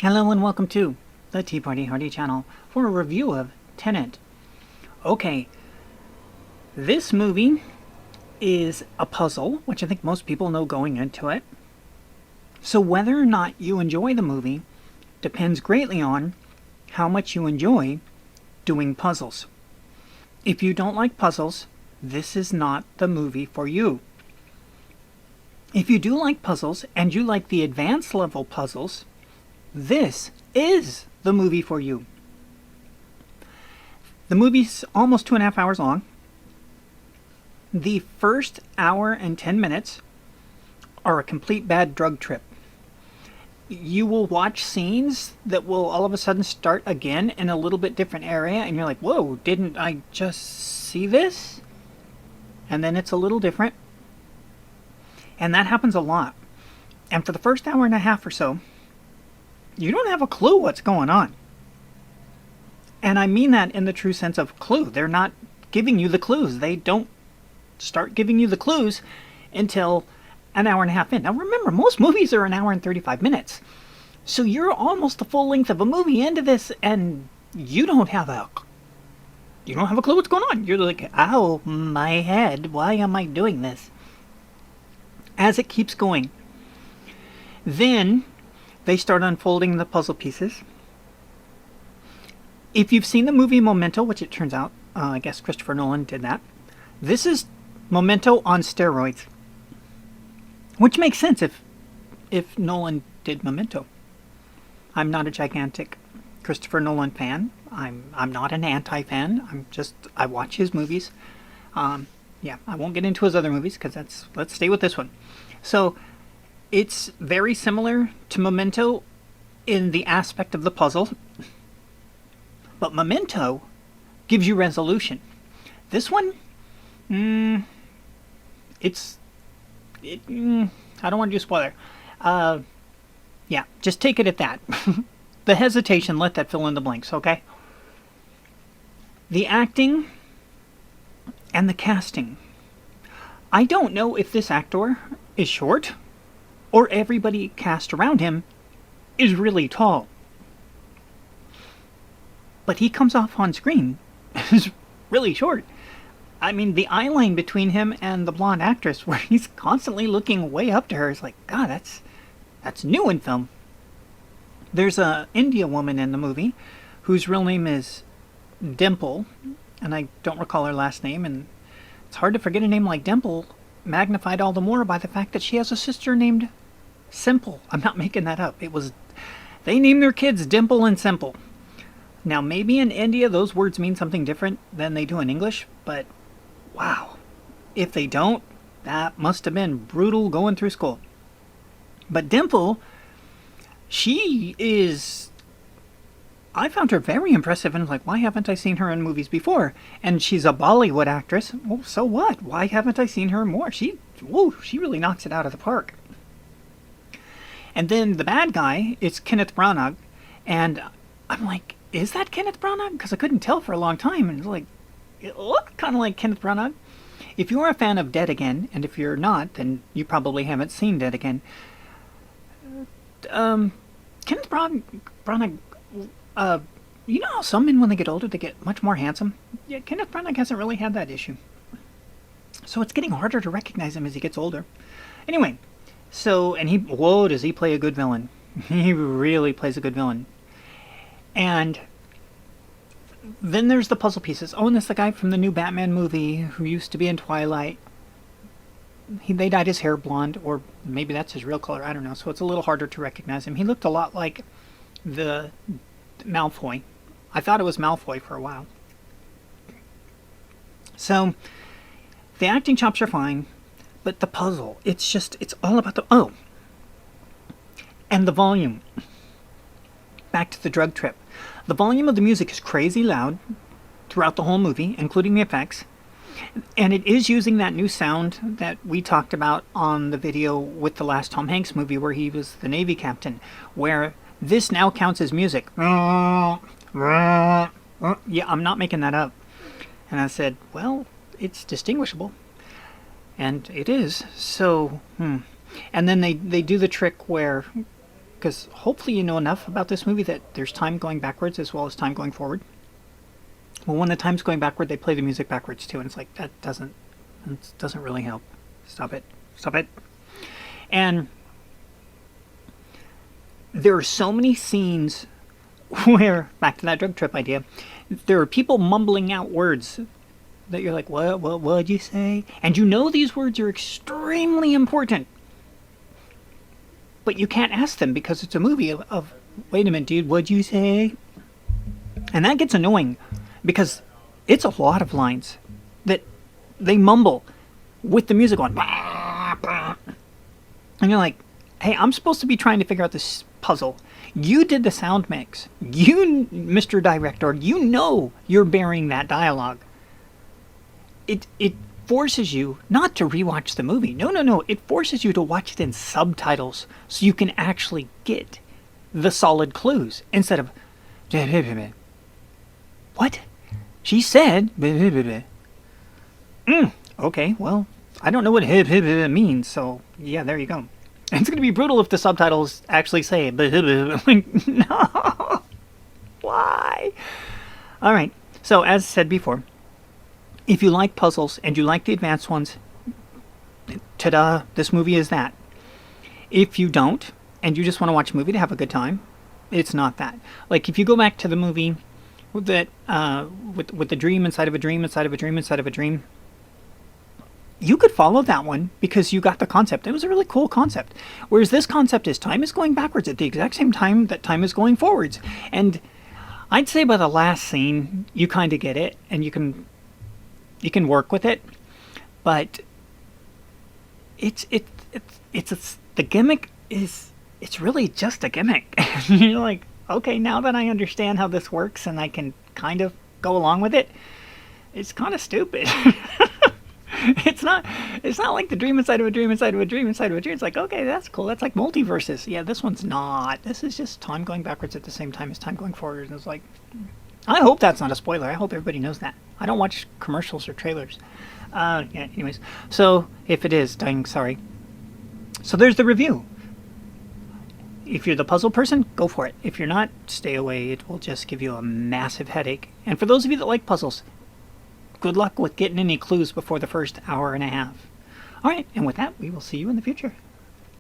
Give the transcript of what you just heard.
Hello and welcome to the Tea Party Hardy channel for a review of Tenet. Okay, this movie is a puzzle, which I think most people know going into it. So whether or not you enjoy the movie depends greatly on how much you enjoy doing puzzles. If you don't like puzzles, this is not the movie for you. If you do like puzzles and you like the advanced level puzzles, this is the movie for you. The movie's almost 2.5 hours long. The first hour and 10 minutes are a complete bad drug trip. You will watch scenes that will all of a sudden start again in a little bit different area, and you're like, whoa, didn't I just see this? And then it's a little different. And that happens a lot. And for the first hour and a half or so, you don't have a clue what's going on. And I mean that in the true sense of clue. They're not giving you the clues. They don't start giving you the clues until an hour and a half in. Now remember, most movies are an hour and 35 minutes. So you're almost the full length of a movie into this, and you don't have a clue what's going on. You're like, ow, my head, why am I doing this? As it keeps going. Then they start unfolding the puzzle pieces. If you've seen the movie Memento, which it turns out, I guess Christopher Nolan did that, this is Memento on steroids. Which makes sense if Nolan did Memento. I'm not a gigantic Christopher Nolan fan. I'm not an anti-fan. I watch his movies. Yeah, I won't get into his other movies because let's stay with this one. So it's very similar to Memento in the aspect of the puzzle, but Memento gives you resolution. This one, I don't want to do spoiler. Yeah, just take it at that. The hesitation, let that fill in the blanks, okay? The acting and the casting. I don't know if this actor is short or everybody cast around him is really tall. But he comes off on screen as really short. I mean, the eye line between him and the blonde actress, where he's constantly looking way up to her, is like, God, that's new in film. There's a India woman in the movie whose real name is Dimple, and I don't recall her last name, and it's hard to forget a name like Dimple, magnified all the more by the fact that she has a sister named Simple. I'm not making that up. They name their kids Dimple and Simple. Now, maybe in India those words mean something different than they do in English, but wow. If they don't, that must have been brutal going through school. But Dimple, I found her very impressive, and like, why haven't I seen her in movies before? And she's a Bollywood actress. Well, so what? Why haven't I seen her more? She really knocks it out of the park. And then the bad guy, it's Kenneth Branagh, and I'm like, is that Kenneth Branagh? Because I couldn't tell for a long time, and it looked kind of like Kenneth Branagh. If you're a fan of Dead Again, and if you're not, then you probably haven't seen Dead Again. Kenneth Branagh, you know how some men, when they get older, they get much more handsome? Yeah, Kenneth Branagh hasn't really had that issue. So it's getting harder to recognize him as he gets older. Anyway, does he play a good villain? He really plays a good villain. And then there's the puzzle pieces. Oh, and that's the guy from the new Batman movie who used to be in Twilight. They dyed his hair blonde, or maybe that's his real color, I don't know. So it's a little harder to recognize him. He looked a lot like the Malfoy. I thought it was Malfoy for a while. So the acting chops are fine, but the puzzle, it's all about and the volume. Back to the drug trip. The volume of the music is crazy loud throughout the whole movie, including the effects. And it is using that new sound that we talked about on the video with the last Tom Hanks movie where he was the Navy captain, where this now counts as music. Yeah, I'm not making that up. And I said, well, it's distinguishable. And it is. So, And then they do the trick where because hopefully you know enough about this movie that there's time going backwards as well as time going forward. Well, when the time's going backward, they play the music backwards too, and it's like, that doesn't really help. Stop it. Stop it. And there are so many scenes where, back to that drug trip idea, there are people mumbling out words that you're like, what'd you say? And you know these words are extremely important. But you can't ask them because it's a movie of wait a minute, dude, what'd you say? And that gets annoying because it's a lot of lines that they mumble with the music on. And you're like, hey, I'm supposed to be trying to figure out this puzzle. You did the sound mix. You, Mr. Director, you know you're burying that dialogue. It forces you not to rewatch the movie. No. It forces you to watch it in subtitles so you can actually get the solid clues instead of what? She said okay, well, I don't know what means, so yeah, there you go. It's going to be brutal if the subtitles actually say like, no. Why? All right. So as said before, if you like puzzles and you like the advanced ones, ta-da, this movie is that. If you don't, and you just want to watch a movie to have a good time, it's not that. Like, if you go back to the movie that with the dream inside of a dream inside of a dream inside of a dream, you could follow that one because you got the concept. It was a really cool concept. Whereas this concept is time is going backwards at the exact same time that time is going forwards. And I'd say by the last scene, you kind of get it, and you can work with it. But it's the gimmick is, it's really just a gimmick. You're like, okay, now that I understand how this works and I can kind of go along with it, it's kind of stupid. It's not like the dream inside of a dream inside of a dream inside of a dream. It's like, okay, that's cool. That's like multiverses. Yeah, this one's not. This is just time going backwards at the same time as time going forward. And it's like, I hope that's not a spoiler. I hope everybody knows that. I don't watch commercials or trailers. Yeah, anyways. So, if it is, dang, sorry. So there's the review. If you're the puzzle person, go for it. If you're not, stay away. It will just give you a massive headache. And for those of you that like puzzles, good luck with getting any clues before the first hour and a half. All right, and with that, we will see you in the future.